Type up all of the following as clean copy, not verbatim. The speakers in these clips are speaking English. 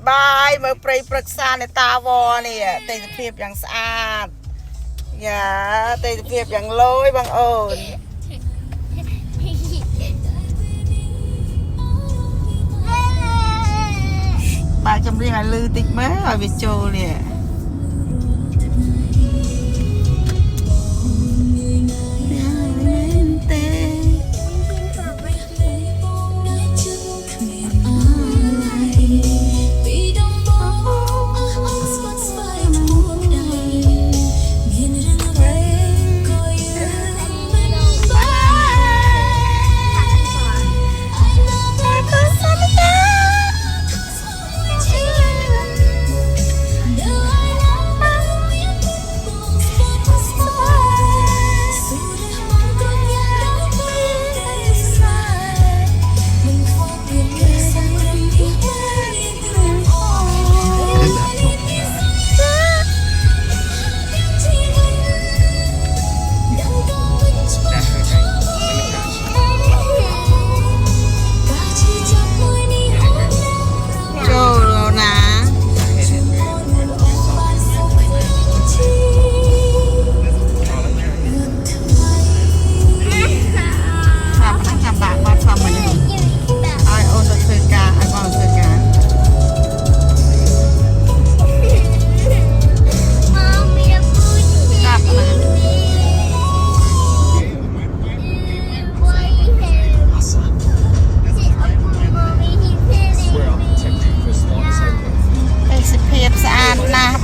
บายเมื่อปรีปรึกษาในตาวอเนี่ยเตยเพียบอย่างสะอาดอย่าเตยเพียบอย่างโลยบางเอิญบายจำเรียงลือติดไหมเอาวิโจเนี่ย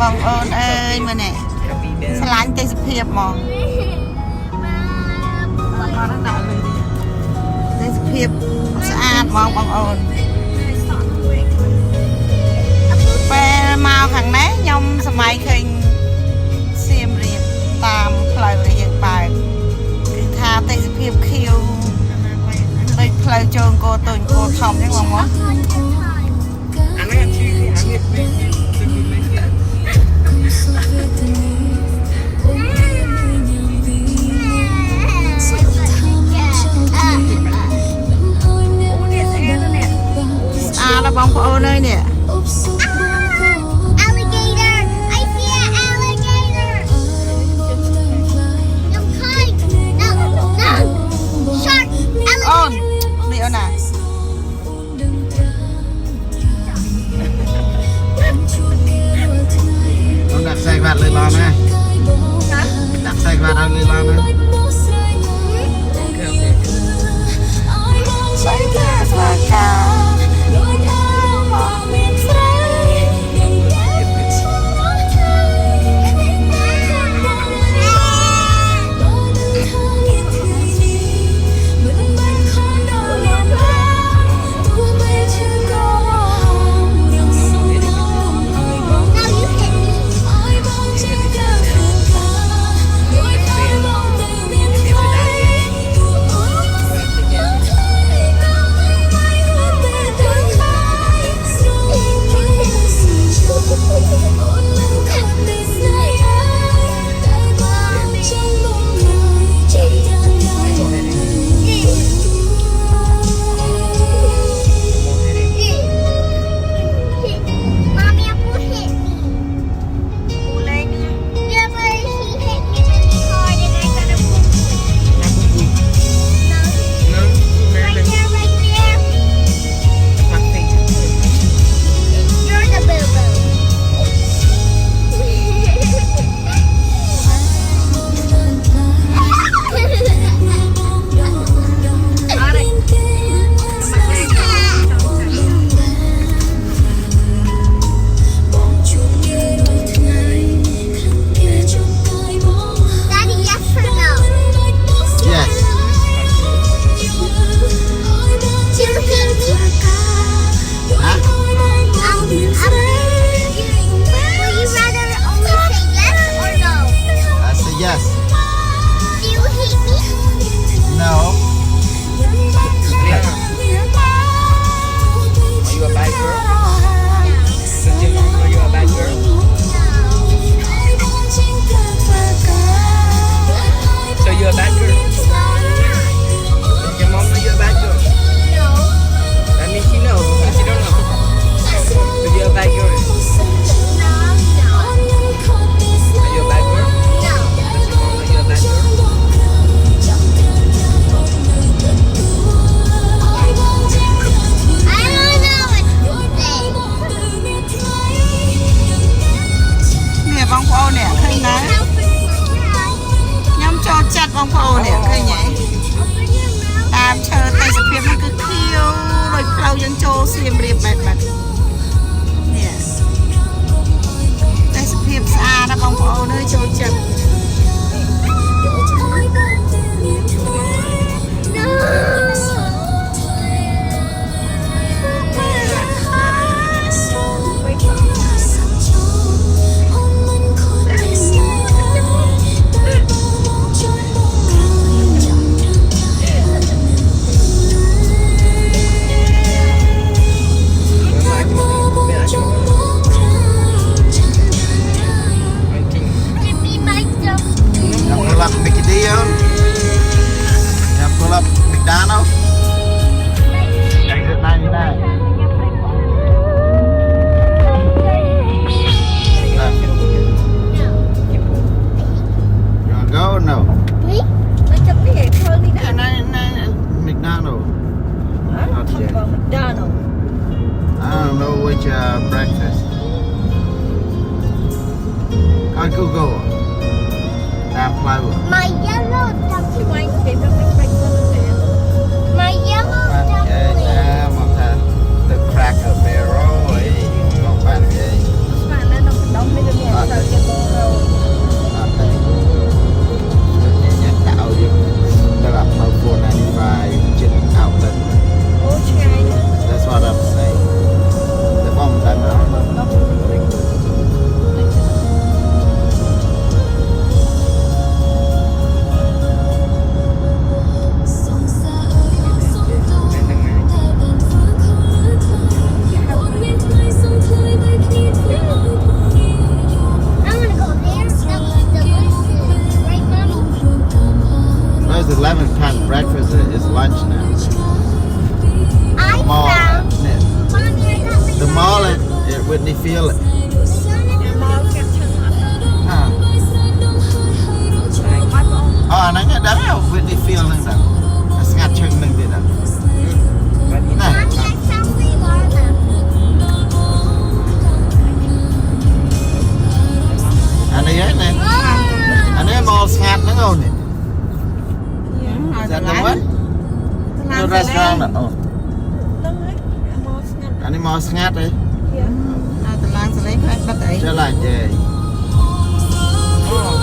บองเอิญเอ้ยมื่อเนี่ยสลายเตยสเพียบมองมาตั้งแต่เลยเตยสเพียบสะอาดมองบองเอิญไปมาขังไหนยมสมัยเคยเสียมเรียบตามพลอยเรียบไปคือทาเตยสเพียบคิวไปพลอยโจงโกตุนโกทอมยังมองวะแล้วบองพ่อเลยเนี่ยalligator I see an alligator no kite no shark alligator อ้นนี่เอาหน่ะต้องดักใส่บาตรเลยรอไหมดักใส่บาตรเอาเลยรอไหมใส่แก่สากา Yeah. about McDonald's. I don't know which breakfast. Con Google. Nam Flower. My yellow duckling. Quay cái breakfast there. My yellow duckling. Mà thà the Cracker Barrel ấy còn bạn cái Mà nó đông mấy đứa nhà sao cho rồi. tạo dựng tức là Power 95 trên outlet. Ô chai nè. That's what I'm saying. The bomb done I want to go there. That looks delicious. Right, Mommy? There's 11 pound breakfast is lunch now. I Mall found. at Mommy, I got the mall at Whitney Field. À. Nắng ở đó Whitney Field nâng đó. Ngặt chân nâng đi đó. Này. Mommy, I found three llama. Anh ấy nè. Anh ấy mall ngặt nó ngon nè. Is that the one? The restaurant. Oh. Anh ấy mall ngặt đấy. Tao lang sẽ lấy cái bắt đấy. Trở lại về. Ồ.